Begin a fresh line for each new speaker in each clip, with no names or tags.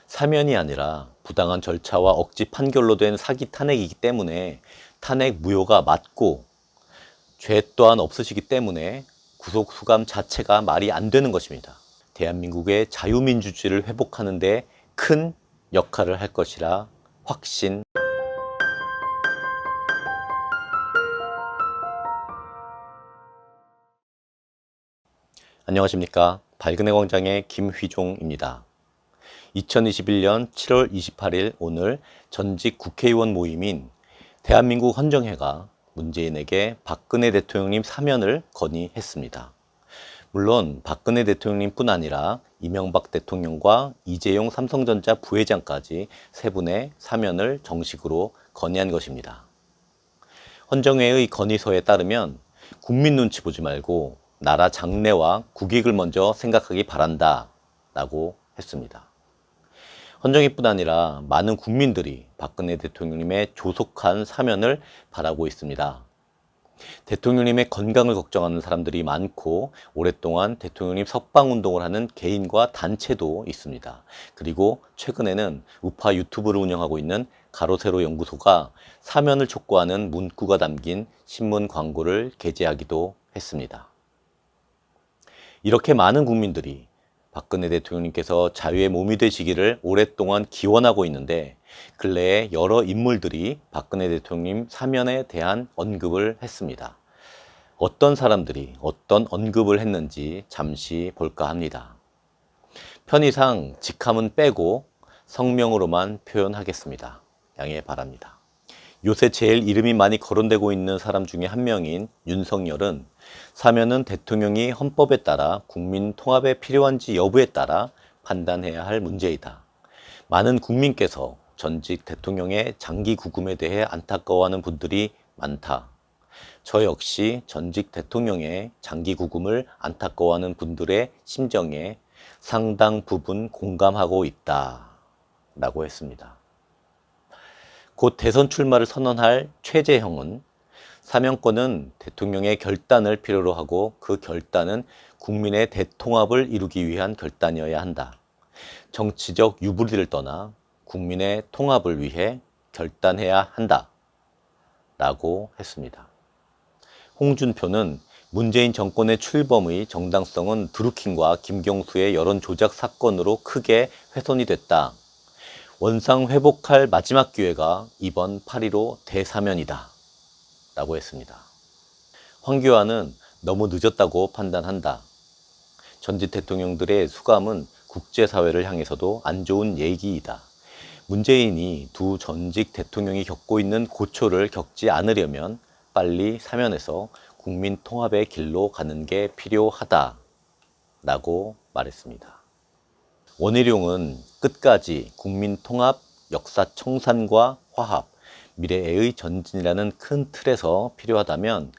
사면이 아니라 부당한 절차와 억지 판결로 된 사기 탄핵이기 때문에 탄핵 무효가 맞고 죄 또한 없으시기 때문에 구속 수감 자체가 말이 안 되는 것입니다. 대한민국의 자유민주주의를 회복하는 데 큰 역할을 할 것이라 확신. 안녕하십니까. 밝은의 광장의 김휘종입니다. 2021년 7월 28일 오늘 전직 국회의원 모임인 대한민국 헌정회가 문재인에게 박근혜 대통령님 사면을 건의했습니다. 물론 박근혜 대통령님 뿐 아니라 이명박 대통령과 이재용 삼성전자 부회장까지 세 분의 사면을 정식으로 건의한 것입니다. 헌정회의 건의서에 따르면 국민 눈치 보지 말고 나라 장래와 국익을 먼저 생각하기 바란다 라고 했습니다. 헌정회뿐 아니라 많은 국민들이 박근혜 대통령님의 조속한 사면을 바라고 있습니다. 대통령님의 건강을 걱정하는 사람들이 많고 오랫동안 대통령님 석방운동을 하는 개인과 단체도 있습니다. 그리고 최근에는 우파 유튜브를 운영하고 있는 가로세로 연구소가 사면을 촉구하는 문구가 담긴 신문 광고를 게재하기도 했습니다. 이렇게 많은 국민들이 박근혜 대통령님께서 자유의 몸이 되시기를 오랫동안 기원하고 있는데 근래에 여러 인물들이 박근혜 대통령님 사면에 대한 언급을 했습니다. 어떤 사람들이 어떤 언급을 했는지 잠시 볼까 합니다. 편의상 직함은 빼고 성명으로만 표현하겠습니다. 양해 바랍니다. 요새 제일 이름이 많이 거론되고 있는 사람 중에 한 명인 윤석열은 사면은 대통령이 헌법에 따라 국민 통합에 필요한지 여부에 따라 판단해야 할 문제이다. 많은 국민께서 전직 대통령의 장기 구금에 대해 안타까워하는 분들이 많다. 저 역시 전직 대통령의 장기 구금을 안타까워하는 분들의 심정에 상당 부분 공감하고 있다. 라고 했습니다. 곧 대선 출마를 선언할 최재형은 사면권은 대통령의 결단을 필요로 하고 그 결단은 국민의 대통합을 이루기 위한 결단이어야 한다. 정치적 유불리를 떠나 국민의 통합을 위해 결단해야 한다. 라고 했습니다. 홍준표는 문재인 정권의 출범의 정당성은 드루킹과 김경수의 여론 조작 사건으로 크게 훼손이 됐다. 원상 회복할 마지막 기회가 이번 8.15 대사면이다. 라고 했습니다. 황교안은 너무 늦었다고 판단한다. 전직 대통령들의 수감은 국제사회를 향해서도 안 좋은 얘기이다. 문재인이 두 전직 대통령이 겪고 있는 고초를 겪지 않으려면 빨리 사면해서 국민 통합의 길로 가는 게 필요하다. 라고 말했습니다. 원희룡은 끝까지 국민 통합, 역사 청산과 화합, 미래의 전진이라는 큰 틀에서 필요하다면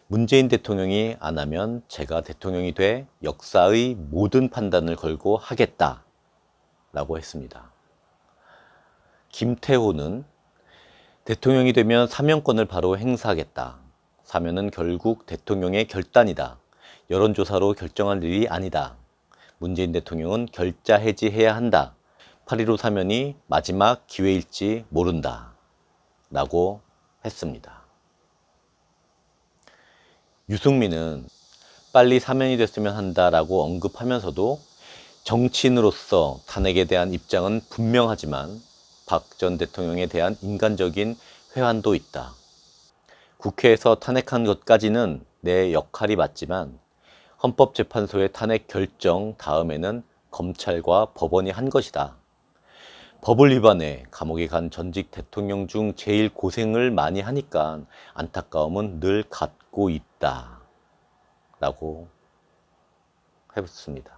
문재인 대통령이 안 하면 제가 대통령이 돼 역사의 모든 판단을 걸고 하겠다. 라고 했습니다. 김태호는 대통령이 되면 사면권을 바로 행사하겠다. 사면은 결국 대통령의 결단이다. 여론조사로 결정할 일이 아니다. 문재인 대통령은 결자 해지해야 한다. 8.15 사면이 마지막 기회일지 모른다. 라고 했습니다. 유승민은 빨리 사면이 됐으면 한다라고 언급하면서도 정치인으로서 탄핵에 대한 입장은 분명하지만 박 전 대통령에 대한 인간적인 회한도 있다. 국회에서 탄핵한 것까지는 내 역할이 맞지만 헌법재판소의 탄핵 결정 다음에는 검찰과 법원이 한 것이다. 법을 위반해 감옥에 간 전직 대통령 중 제일 고생을 많이 하니까 안타까움은 늘 갖고 있다. 라고 했습니다.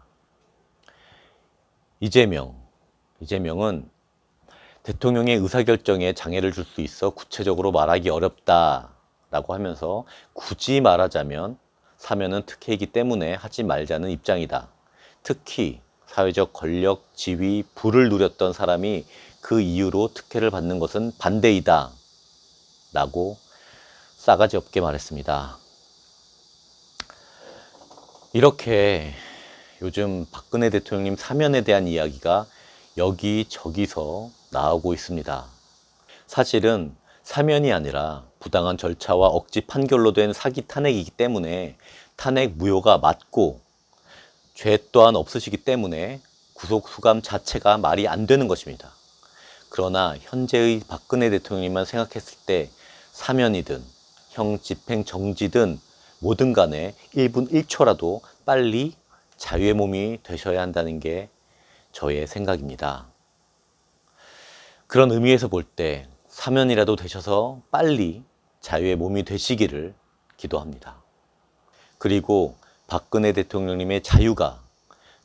이재명은 대통령의 의사결정에 장애를 줄 수 있어 구체적으로 말하기 어렵다. 라고 하면서 굳이 말하자면 사면은 특혜이기 때문에 하지 말자는 입장이다. 특히 사회적 권력, 지위, 부를 누렸던 사람이 그 이유로 특혜를 받는 것은 반대이다. 라고 싸가지 없게 말했습니다. 이렇게 요즘 박근혜 대통령님 사면에 대한 이야기가 여기저기서 나오고 있습니다. 사실은 사면이 아니라 부당한 절차와 억지 판결로 된 사기 탄핵이기 때문에 탄핵 무효가 맞고 죄 또한 없으시기 때문에 구속 수감 자체가 말이 안 되는 것입니다. 그러나 현재의 박근혜 대통령님만 생각했을 때 사면이든 형 집행 정지든 뭐든 간에 1분 1초라도 빨리 자유의 몸이 되셔야 한다는 게 저의 생각입니다. 그런 의미에서 볼 때 사면이라도 되셔서 빨리 자유의 몸이 되시기를 기도합니다. 그리고 박근혜 대통령님의 자유가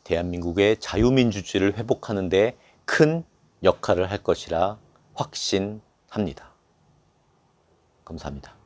대한민국의 자유민주주의를 회복하는 데 큰 역할을 할 것이라 확신합니다. 감사합니다.